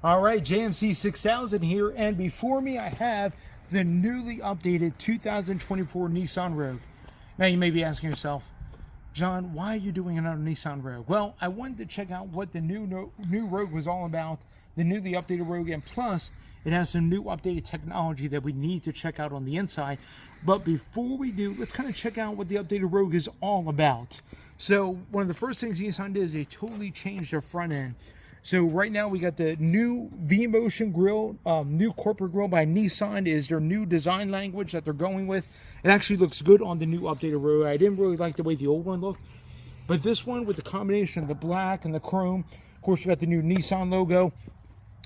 All right, JMC 6000 here, and before me I have the newly updated 2024 Nissan Rogue. Now you may be asking yourself, John, why are you doing another Nissan Rogue? Well, I wanted to check out what the new Rogue was all about, the newly updated Rogue, and plus it has some new updated technology that we need to check out on the inside. But before we do, let's kind of check out what the updated Rogue is all about. So one of the first things Nissan did is they totally changed their front end. So right now we got the new V-Motion grille, new corporate grille by Nissan is their new design language that they're going with. It actually looks good on the new updated Rogue. I didn't really like the way the old one looked, but this one with the combination of the black and the chrome, of course you got the new Nissan logo,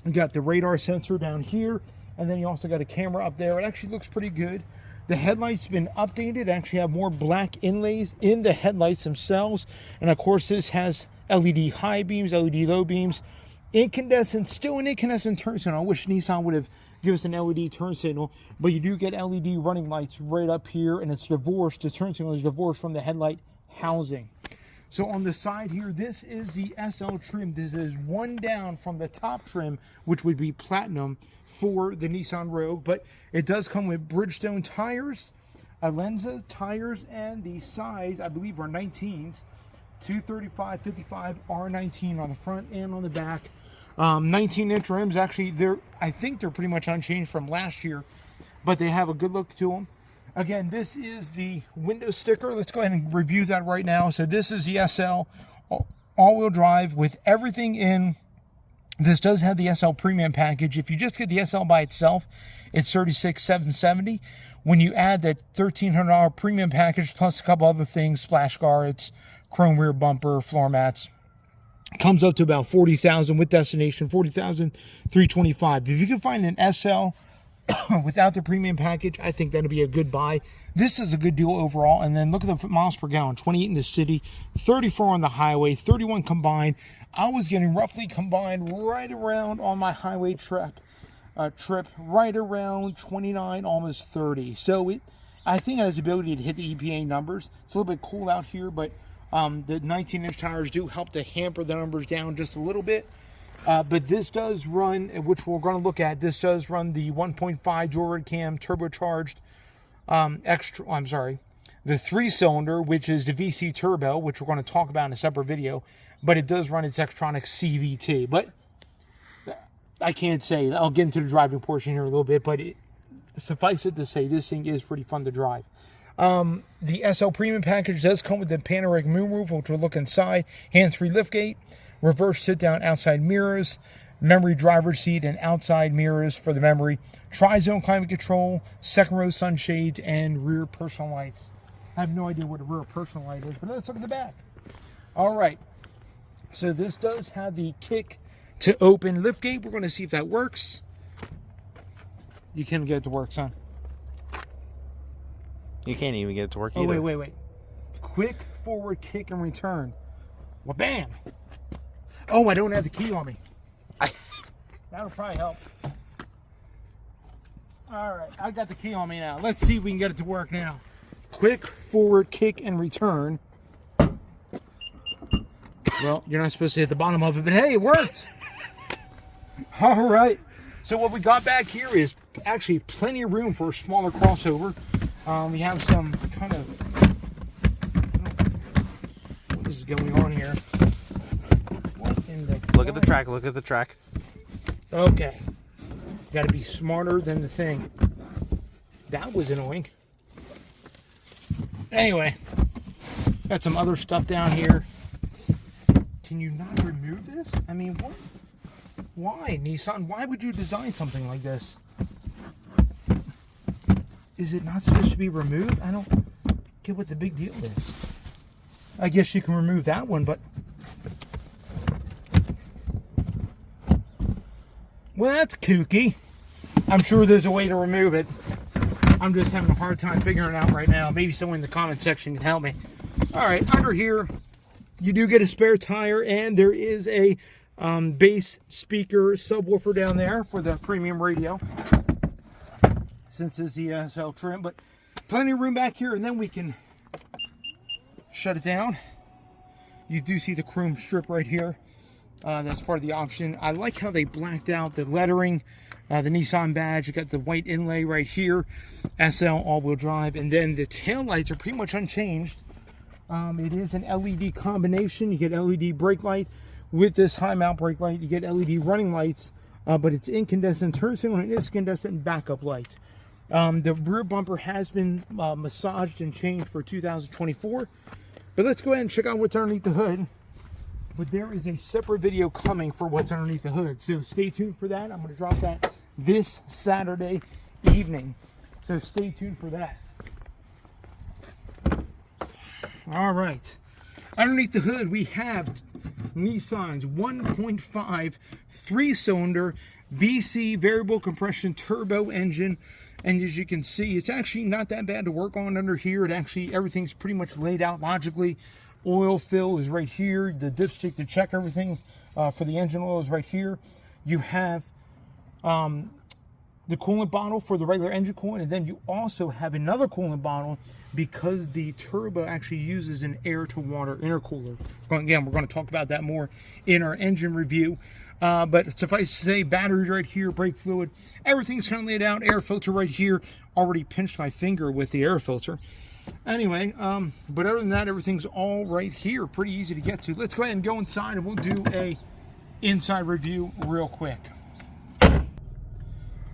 you got the radar sensor down here, and then you also got a camera up there. It actually looks pretty good. The headlights been updated, actually have more black inlays in the headlights themselves, and of course this has LED high beams, LED low beams, incandescent, still an incandescent turn signal. I wish Nissan would have given us an LED turn signal, but you do get LED running lights right up here, and it's divorced, the turn signal is divorced from the headlight housing. So on the side here, this is the SL trim. This is one down from the top trim, which would be platinum for the Nissan Rogue, but it does come with Bridgestone tires, Alenza tires, and the size, I believe, are 19s. 235 55 R19 on the front and on the back. 19-inch rims. Actually, I think they're pretty much unchanged from last year, but they have a good look to them. Again, this is the window sticker. Let's go ahead and review that right now. So this is the SL all-wheel drive with everything in. This does have the SL Premium package. If you just get the SL by itself, it's $36,770. When you add that $1,300 Premium package plus a couple other things, splash guards, chrome rear bumper, floor mats, comes up to about $40,000 with destination, $40,325. If you can find an SL without the premium package, I think that'd be a good buy. This is a good deal overall. And then look at the miles per gallon: 28 in the city, 34 on the highway, 31 combined. I was getting roughly combined right around on my highway trip right around 29, almost 30. So I think it has the ability to hit the EPA numbers. It's a little bit cool out here, but the 19-inch tires do help to hamper the numbers down just a little bit. But this does run, which we're going to look at, this does run the 1.5 dual cam turbocharged the 3-cylinder, which is the VC turbo, which we're going to talk about in a separate video. But it does run its Xtronic CVT. But I can't say, I'll get into the driving portion here a little bit, but suffice it to say, this thing is pretty fun to drive. The SL Premium package does come with the panoramic moonroof, which will look inside, hands-free liftgate, reverse sit-down outside mirrors, memory driver's seat and outside mirrors for the memory, tri-zone climate control, second row sunshades, and rear personal lights. I have no idea what a rear personal light is, but let's look at the back. All right, so this does have the kick to open liftgate. We're going to see if that works. You can't get it to work, son. You can't even get it to work either. Oh, wait. Quick forward kick and return. Well, bam. Oh, I don't have the key on me. That'll probably help. All right, I got the key on me now. Let's see if we can get it to work now. Quick forward kick and return. Well, you're not supposed to hit the bottom of it, but hey, it worked. All right. So what we got back here is actually plenty of room for a smaller crossover. We have some kind of, what is going on here? What in the Look at the track, look at the track. Okay. Got to be smarter than the thing. That was annoying. Anyway, got some other stuff down here. Can you not remove this? I mean, what? Why, Nissan? Why would you design something like this? Is it not supposed to be removed? I don't get what the big deal is. I guess you can remove that one, but... Well, that's kooky. I'm sure there's a way to remove it. I'm just having a hard time figuring it out right now. Maybe someone in the comment section can help me. All right, under here, you do get a spare tire, and there is a bass speaker subwoofer down there for the premium radio, since it's the SL trim, but plenty of room back here, and then we can shut it down. You do see the chrome strip right here. That's part of the option. I like how they blacked out the lettering, the Nissan badge. You got the white inlay right here, SL all-wheel drive, and then the tail lights are pretty much unchanged. It is an LED combination. You get LED brake light with this high mount brake light. You get LED running lights, but it's incandescent turn signal and incandescent backup lights. The rear bumper has been massaged and changed for 2024. But let's go ahead and check out what's underneath the hood. But there is a separate video coming for what's underneath the hood. So stay tuned for that. I'm going to drop that this Saturday evening. So stay tuned for that. All right. Underneath the hood, we have Nissan's 1.5 3-cylinder VC variable compression turbo engine. And as you can see, it's actually not that bad to work on under here. It actually, everything's pretty much laid out logically. Oil fill is right here. The dipstick to check everything for the engine oil is right here. You have the coolant bottle for the regular engine coolant, and then you also have another coolant bottle because the turbo actually uses an air-to-water intercooler. Again, we're going to talk about that more in our engine review. But suffice to say, batteries right here, brake fluid, everything's kind of laid out. Air filter right here. Already pinched my finger with the air filter. Anyway, but other than that, everything's all right here. Pretty easy to get to. Let's go ahead and go inside, and we'll do a inside review real quick.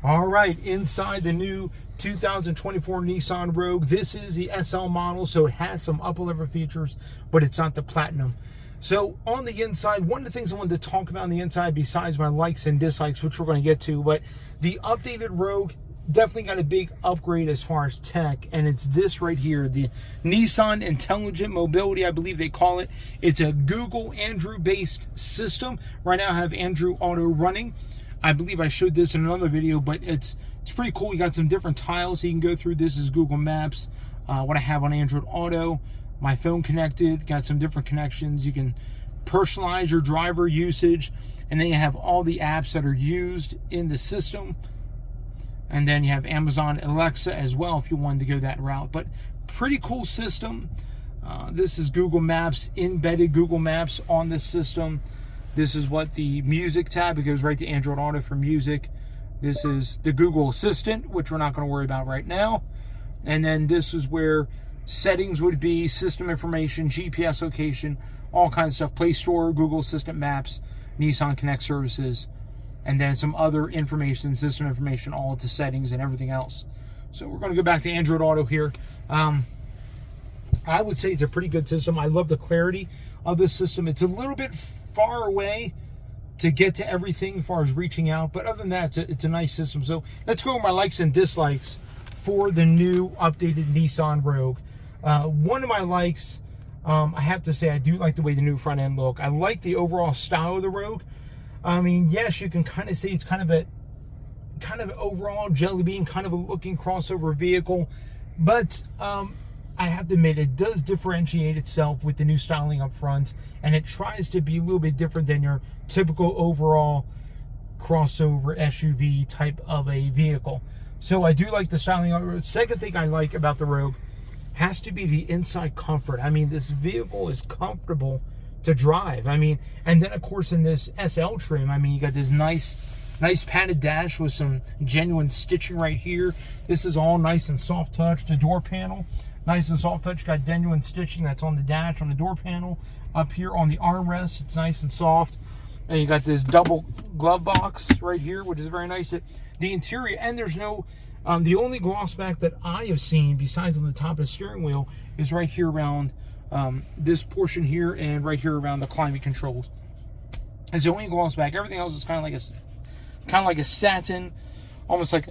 All right, inside the new 2024 Nissan Rogue. This is the SL model, so it has some upper-level features, but it's not the Platinum. So on the inside, one of the things I wanted to talk about on the inside, besides my likes and dislikes, which we're going to get to, but the updated Rogue definitely got a big upgrade as far as tech, and it's this right here, the Nissan Intelligent Mobility, I believe they call it. It's a Google Android-based system. Right now I have Android Auto running. I believe I showed this in another video, but it's pretty cool. You got some different tiles you can go through. This is Google Maps, what I have on Android Auto, my phone connected, got some different connections. You can personalize your driver usage, and then you have all the apps that are used in the system. And then you have Amazon Alexa as well if you wanted to go that route. But pretty cool system. This is Google Maps, embedded Google Maps on this system. This is what the music tab, it goes right to Android Auto for music. This is the Google Assistant, which we're not going to worry about right now. And then this is where settings would be, system information, GPS location, all kinds of stuff. Play Store, Google Assistant, Maps, Nissan Connect services, and then some other information, system information, all of the settings and everything else. So we're going to go back to Android Auto here. I would say it's a pretty good system. I love the clarity of this system. It's a little bit far away to get to everything as far as reaching out, but other than that, it's a nice system. So let's go over my likes and dislikes for the new updated Nissan Rogue. One of my likes, I have to say, I do like the way the new front end look. I like the overall style of the Rogue. I mean, yes, you can kind of say it's kind of an overall jelly bean, kind of a looking crossover vehicle, but I have to admit, it does differentiate itself with the new styling up front, and it tries to be a little bit different than your typical overall crossover SUV type of a vehicle. So I do like the styling of it. Second thing I like about the Rogue has to be the inside comfort. I mean, this vehicle is comfortable to drive. I mean, and then of course in this SL trim, I mean, you got this nice padded dash with some genuine stitching right here. This is all nice and soft touch. The door panel, nice and soft touch. Got genuine stitching that's on the dash, on the door panel. Up here on the armrest, it's nice and soft. And you got this double glove box right here, which is very nice. The interior, and there's no, the only gloss back that I have seen besides on the top of the steering wheel is right here around this portion here and right here around the climate controls. It's the only gloss back. Everything else is kind of like a satin, almost like,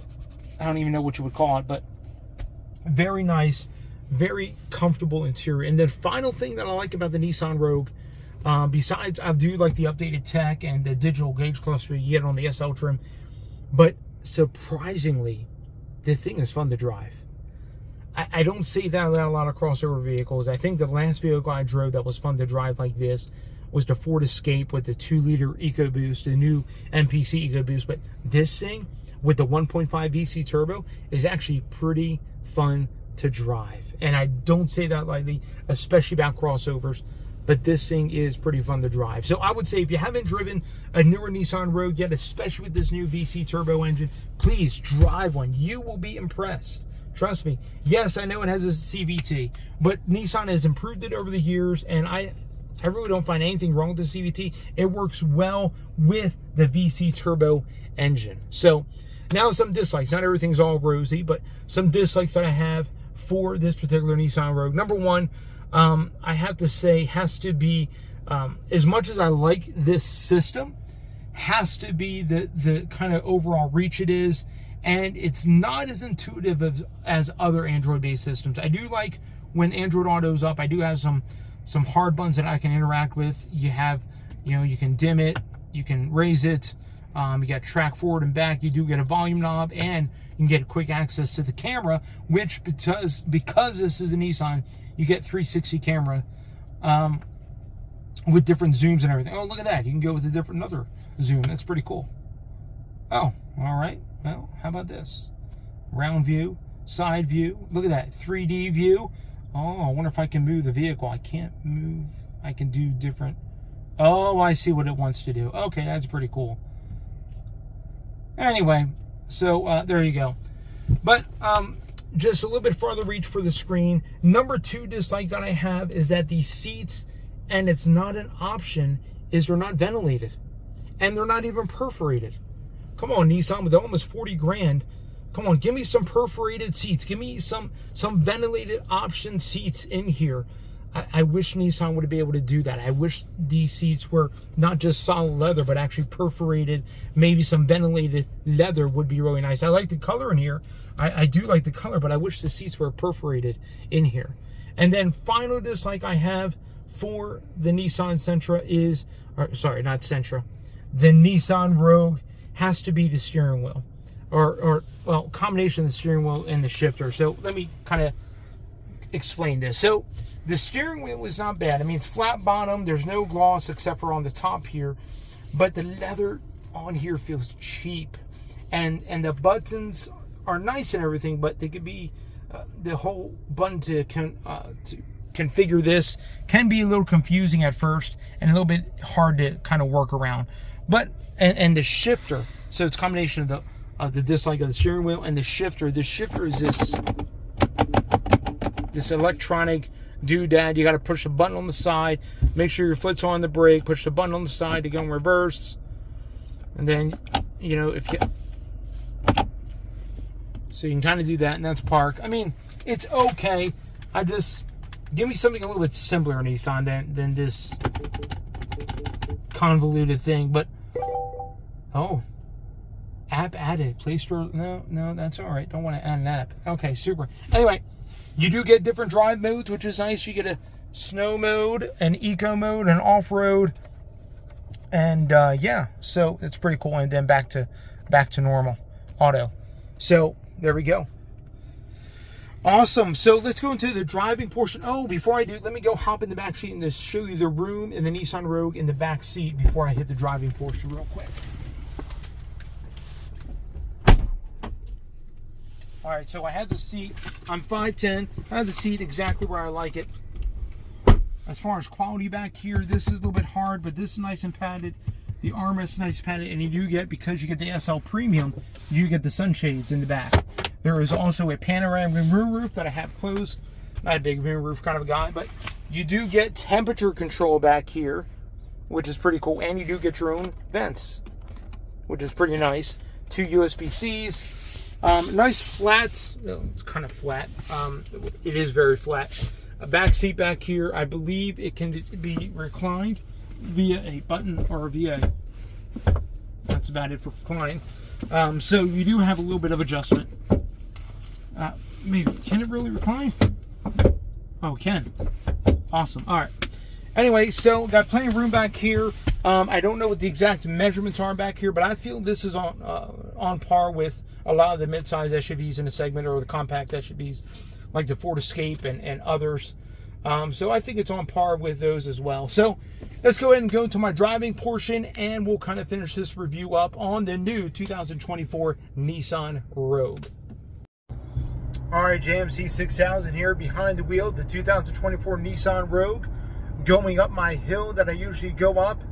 I don't even know what you would call it, but very nice, very comfortable interior. And then final thing that I like about the Nissan Rogue, besides I do like the updated tech and the digital gauge cluster you get on the SL trim, but surprisingly, the thing is fun to drive. I don't see that a lot of crossover vehicles. I think the last vehicle I drove that was fun to drive like this was the Ford Escape with the 2-liter EcoBoost, the new MPC EcoBoost. But this thing with the 1.5 VC turbo is actually pretty fun to drive. And I don't say that lightly, especially about crossovers. but this thing is pretty fun to drive. So I would say if you haven't driven a newer Nissan Rogue yet, especially with this new VC turbo engine, please drive one. You will be impressed. Trust me. Yes, I know it has a CVT, but Nissan has improved it over the years, and I really don't find anything wrong with the CVT. It works well with the VC turbo engine. So now some dislikes. Not everything's all rosy, but some dislikes that I have for this particular Nissan Rogue. Number one, I have to say, has to be, as much as I like this system, has to be the kind of overall reach it is, and it's not as intuitive as other Android-based systems. I do like when Android Auto's up, I do have some hard buttons that I can interact with. You have, you can dim it, you can raise it, you got track forward and back, you do get a volume knob, and you can get quick access to the camera, which because this is a Nissan, you get 360 camera with different zooms and everything. Oh, look at that. You can go with another zoom. That's pretty cool. Oh, all right. Well, how about this? Round view, side view. Look at that. 3D view. Oh, I wonder if I can move the vehicle. I can't move. I can do different. Oh, I see what it wants to do. Okay, that's pretty cool. Anyway, so there you go. But just a little bit farther reach for the screen. Number two dislike that I have is that these seats, and it's not an option, is they're not ventilated. And they're not even perforated. Come on, Nissan, with almost 40 grand. Come on, give me some perforated seats. Give me some ventilated option seats in here. I wish Nissan would be able to do that. I wish these seats were not just solid leather, but actually perforated. Maybe some ventilated leather would be really nice. I like the color in here. I do like the color, but I wish the seats were perforated in here. And then final dislike I have for the Nissan Sentra is, sorry, not Sentra, the Nissan Rogue has to be the steering wheel. Well, combination of the steering wheel and the shifter. So let me kind of explain this. So the steering wheel is not bad. I mean, it's flat bottom. There's no gloss except for on the top here. But the leather on here feels cheap. And the buttons are nice and everything, but they could be, the whole button to configure this can be a little confusing at first and a little bit hard to kind of work around. But, and the shifter, so it's a combination of the dislike of the steering wheel and the shifter. The shifter is this electronic doodad. You got to push the button on the side, make sure your foot's on the brake, push the button on the side to go in reverse, and then, if you, so you can kind of do that, and that's park. I mean, it's okay. Give me something a little bit simpler, Nissan, than this convoluted thing. But oh, app added, Play Store. No, that's all right. Don't want to add an app. Okay, super. Anyway, you do get different drive modes, which is nice. You get a snow mode, an eco mode, an off-road, and yeah, so it's pretty cool. And then back to normal auto. So there we go. Awesome. So let's go into the driving portion. Oh, before I do, let me go hop in the back seat and just show you the room in the Nissan Rogue in the back seat before I hit the driving portion real quick. All right, so I have the seat. I'm 5'10". I have the seat exactly where I like it. As far as quality back here, this is a little bit hard, but this is nice and padded. The armrest is nice and padded, and you do get, because you get the SL Premium, you get the sunshades in the back. There is also a panoramic moonroof that I have closed. Not a big moonroof kind of a guy, but you do get temperature control back here, which is pretty cool, and you do get your own vents, which is pretty nice. 2 USB-Cs. Nice flats. Oh, it's kind of flat. It is very flat. A back seat back here. I believe it can be reclined via a button or via. That's about it for recline. So you do have a little bit of adjustment. Maybe can it really recline? Oh, it can. Awesome. All right. Anyway, so got plenty of room back here. I don't know what the exact measurements are back here, but I feel this is on par with a lot of the mid-size SUVs in the segment, or the compact SUVs like the Ford Escape and others. So I think it's on par with those as well. So let's go ahead and go to my driving portion, and we'll kind of finish this review up on the new 2024 Nissan Rogue. All right, JMC 6000 here behind the wheel, the 2024 Nissan Rogue. going up my hill that I usually go up,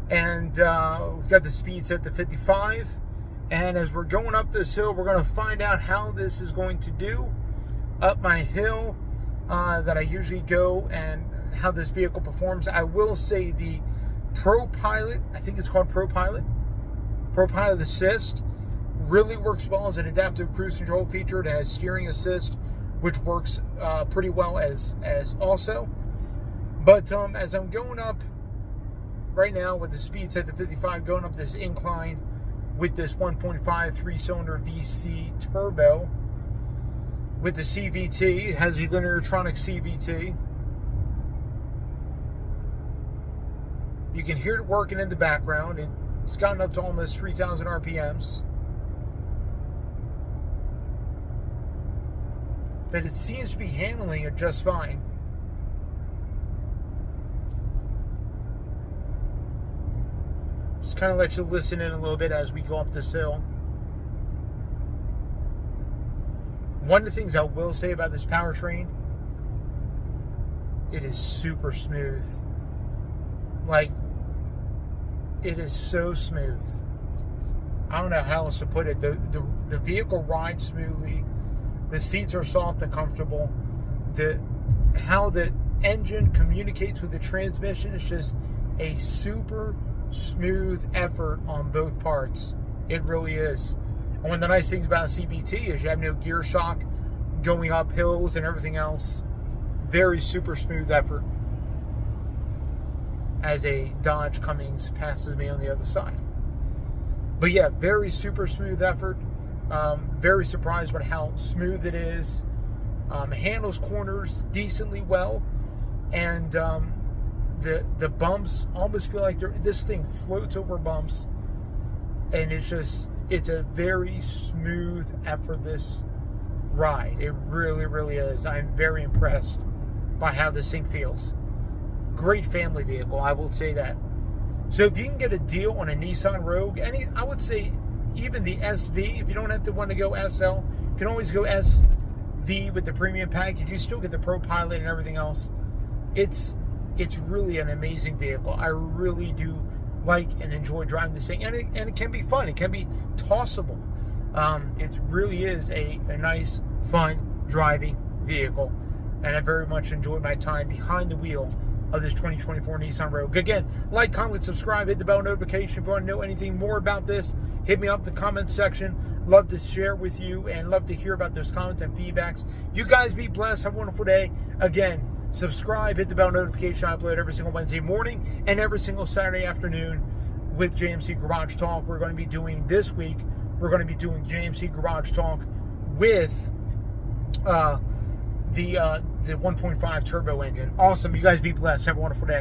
and we've got the speed set to 55. And as we're going up this hill, we're going to find out how this is going to do up my hill that I usually go, and how this vehicle performs. I will say the Pro Pilot, I think it's called Pro Pilot Assist, really works well as an adaptive cruise control feature. It has steering assist, which works pretty well as also. But as I'm going up right now with the speed set to 55, going up this incline with this 1.5 3-cylinder VC turbo with the CVT, it has a lineartronic CVT. You can hear it working in the background. It's gotten up to almost 3,000 RPMs. But it seems to be handling it just fine. Just kind of let you listen in a little bit as we go up this hill. One of the things I will say about this powertrain, it is super smooth. Like, it is so smooth. I don't know how else to put it. The vehicle rides smoothly. The seats are soft and comfortable. How the engine communicates with the transmission is just a super smooth effort on both parts. It really is. And one of the nice things about CVT is you have no gear shock going up hills and everything else. Very super smooth effort as a Dodge Cummins passes me on the other side. But yeah, very super smooth effort. Very surprised by how smooth it is. It handles corners decently well, and the bumps almost feel like this thing floats over bumps, and it's a very smooth, effortless ride. It really, really is. I'm very impressed by how this thing feels. Great family vehicle, I will say that. So if you can get a deal on a Nissan Rogue, I would say even the SV, if you don't have to want to go SL, you can always go SV with the premium package. You still get the Pro Pilot and everything else. It's really an amazing vehicle. I really do like and enjoy driving this thing, and it can be fun. It can be tossable. It really is a nice, fun driving vehicle, and I very much enjoy my time behind the wheel of this 2024 Nissan Rogue. Again, like, comment, subscribe, hit the bell notification. If you want to know anything more about this, hit me up in the comments section. Love to share with you and love to hear about those comments and feedbacks. You guys be blessed. Have a wonderful day. Again, subscribe, hit the bell notification. I upload every single Wednesday morning and every single Saturday afternoon with JMC Garage Talk. We're going to be doing this week, we're going to be doing JMC Garage Talk with the 1.5 turbo engine. Awesome. You guys be blessed. Have a wonderful day.